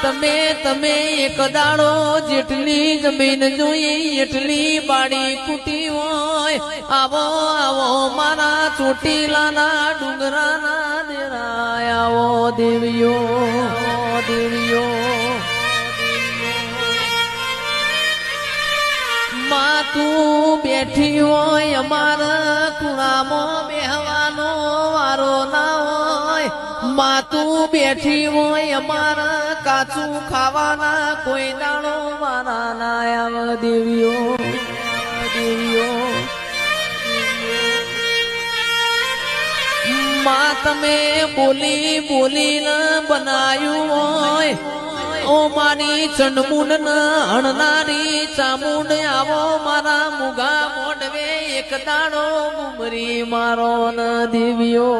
તમે તમે એક દાડો જેટલી જમીન જોઈ એટલી બાડી કુટી હોય આવો આવો મારા ચોટીલાના ડુંગરાના દેરાય આવો દેવીઓ દેવીઓ માં તું બેઠી હોય અમારા ખૂણામાં બેહવાનો વારો ના હોય માં તું બેઠી હોય અમારા કાચું ખાવાના કોઈ દાણો મારા ના આવ દેવીઓ દેવીઓ માં તમે બોલી બોલીને બનાયું હોય ઓ મારી ચંડમુંડ હણનારી ચામુંડ આવો મારા મુગા મોઢવે એક દાડો મુમરી મારો ન દેવીઓ